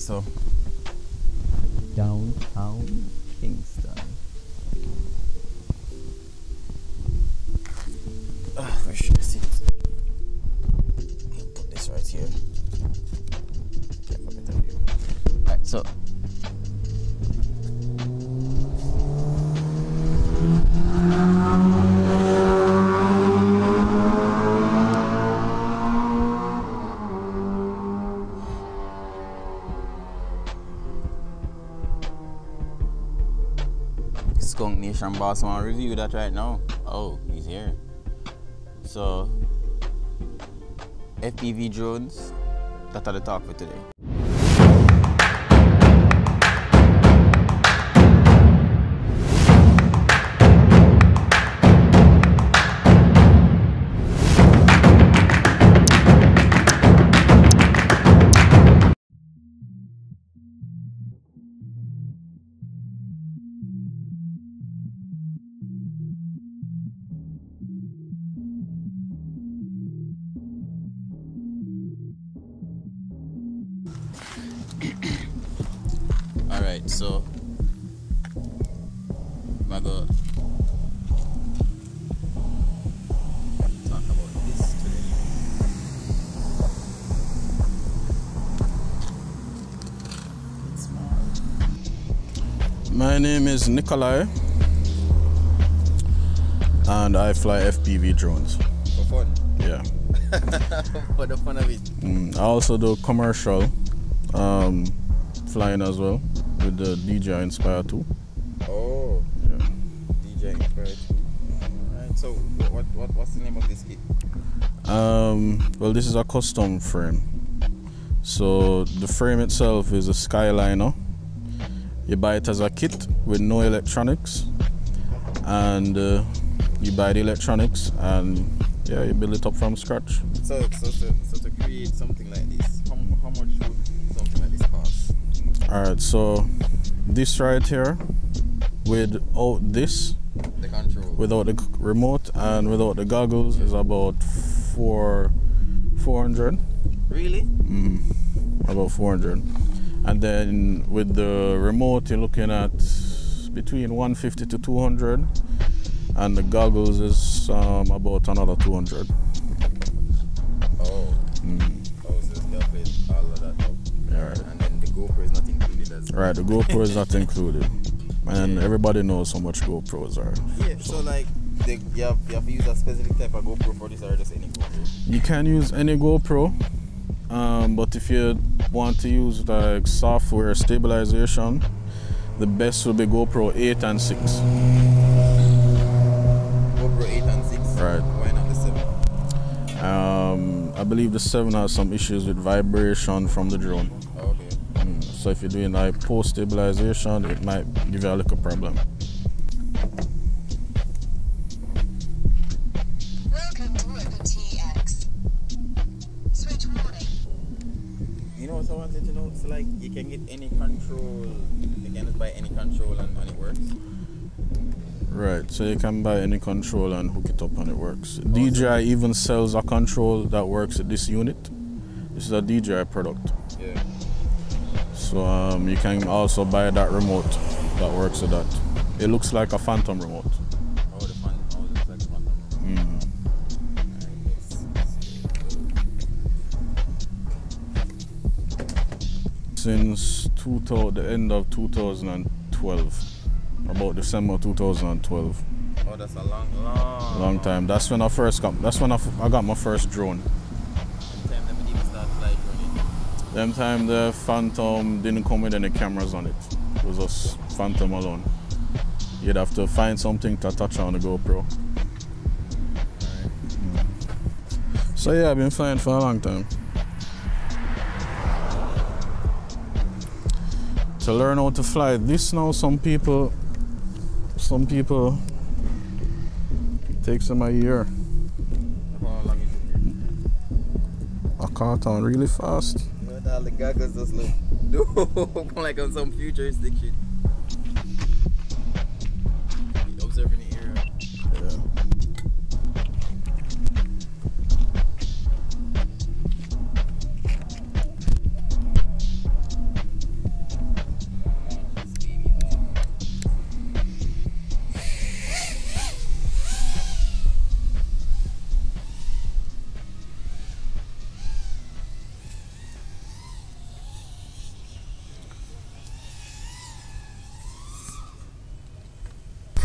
so. Downtown Kingston. Where should I sit? Put this right here. Get a better view. Alright, so. Skunk Nation boss want to review that right now. Oh, he's here. So, FPV drones, that's the talk for today. Alright, so I'm gonna talk about this today. It's small. My name is Nikolai and I fly FPV drones. For fun? Yeah. For the fun of it. I also do commercial flying as well with the DJI Inspire 2. Oh, Yeah. DJI Inspire 2. Alright, so what's the name of this kit? Well, this is a custom frame. So the frame itself is a Skyliner. You buy it as a kit with no electronics, and you buy the electronics and yeah, you build it up from scratch. So to create something like this, how much would something like this cost? Alright, so this right here, without this, The control. without the remote and without the goggles, is about 400. Really? About 400. And then with the remote, you're looking at between 150 to 200, and the goggles is about another 200. Oh. Oh, so it's calculate all of that up. Yeah, right. And then the GoPro is not included as well. Right, the GoPro is not included. And everybody knows how much GoPros are. Yeah, so like you have to use a specific type of GoPro for this or just any GoPro? You can use any GoPro, but if you want to use like software stabilization, the best would be GoPro 8 and 6. GoPro 8 and 6? Right. Why not the 7? I believe the 7 has some issues with vibration from the drone. Okay. So if you're doing like post stabilization, it might give you a little problem. Welcome to OpenTX. Switch warning. You know what I wanted to know? So like you can get any control, you can just buy any control and it works? Right, so you can buy any control and hook it up and it works. DJI even sells a control that works with this unit. This is a DJI product. Yeah. So you can also buy that remote that works with that. It looks like a Phantom remote. Oh, the fun. Oh, it looks like a Phantom. Since the end of 2012, about December 2012. Oh, that's a long Time. That's when I got my first drone. time that we didn't start flight running. Them time the Phantom didn't come with any cameras on it. It was just Phantom alone. You'd have to find something to attach on the GoPro. So yeah, I've been flying for a long time. To learn how to fly this now, some people it takes them a year. How long is it? I caught on really fast. You know, all the goggles just look dope, like on some futuristic shit. Observing the area. Yeah.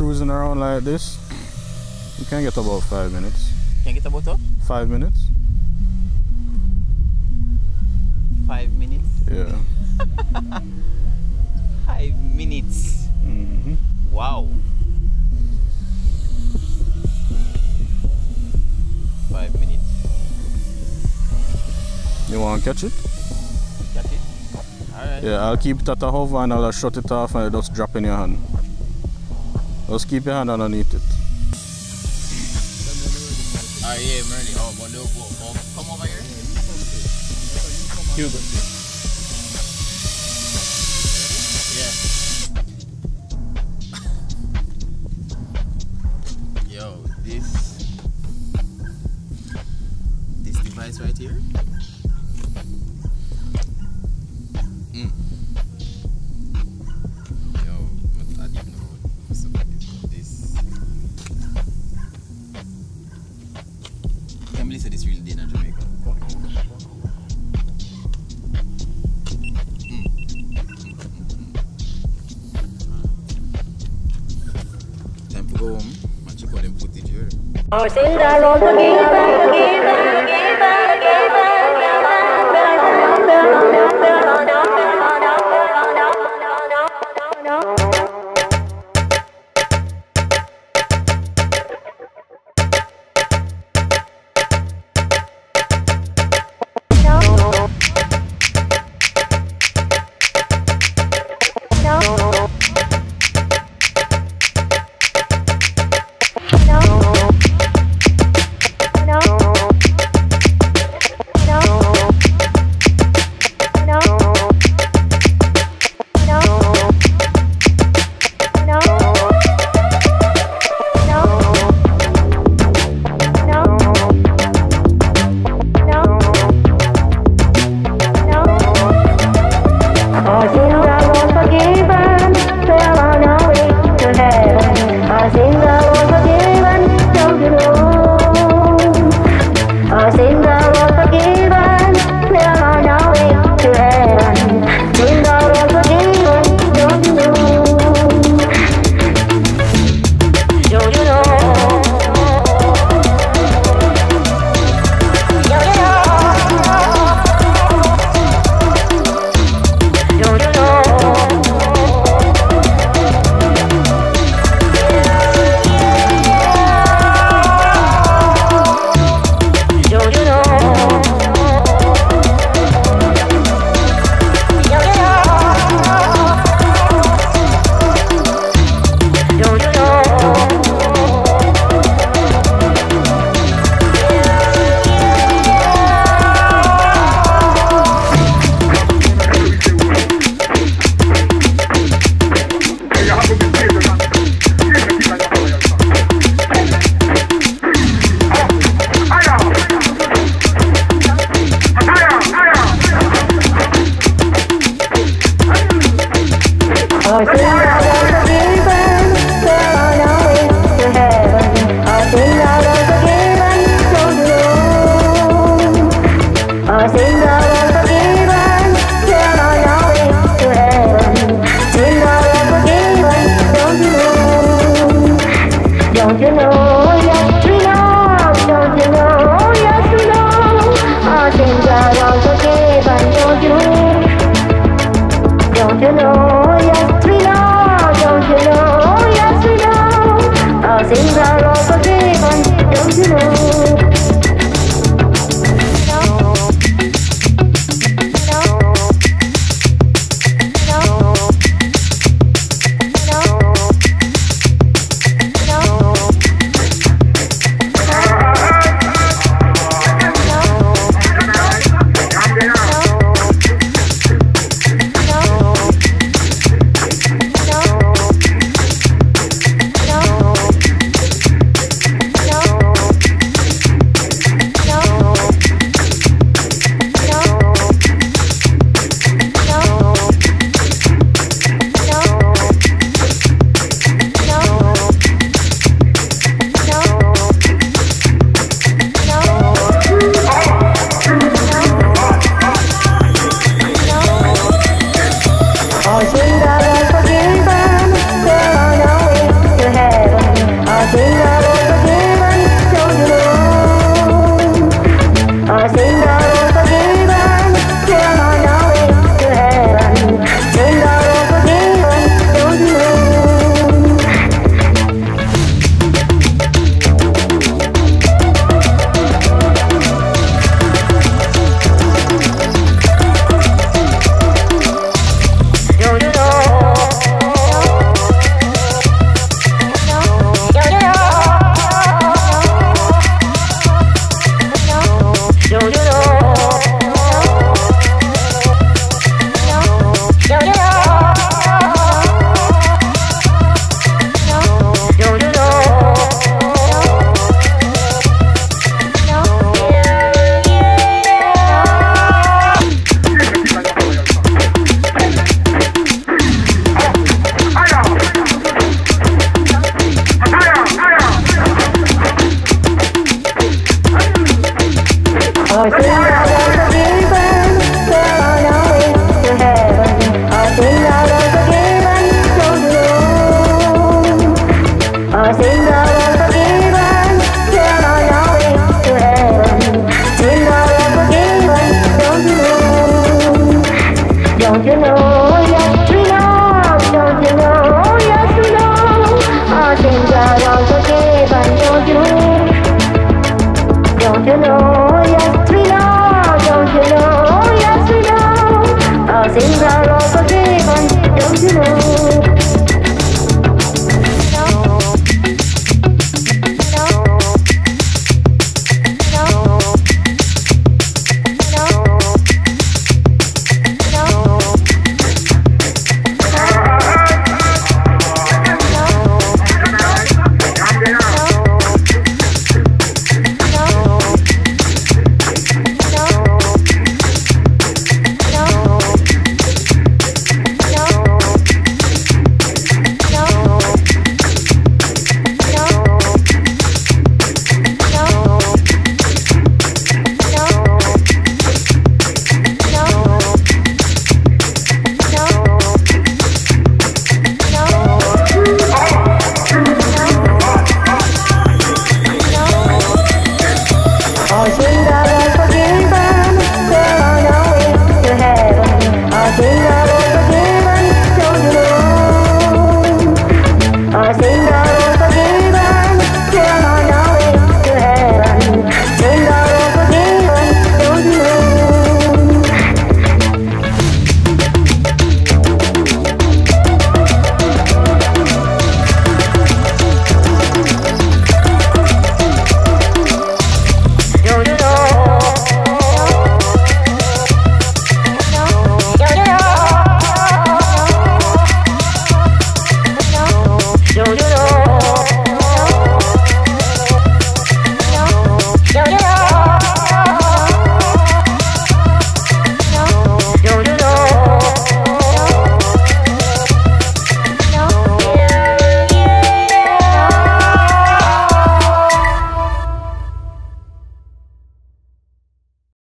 cruising around like this, you can get about 5 minutes. Can you get about 5 minutes? 5 minutes? Yeah. 5 minutes. Mm-hmm. Wow. 5 minutes. You want to catch it? Catch it? Alright. Yeah, I'll keep it at a hover and I'll shut it off and it'll just drop in your hand. Just keep your hand underneath it. Alright, yeah, I'm ready. Oh, but look, come over here. Hugo. Yeah. Yo, this device right here. Yo, I didn't know what's up with this. Can't believe this real dinner Jamaica. Time to go home and check out them footage here. Things are all forgiven, don't you know?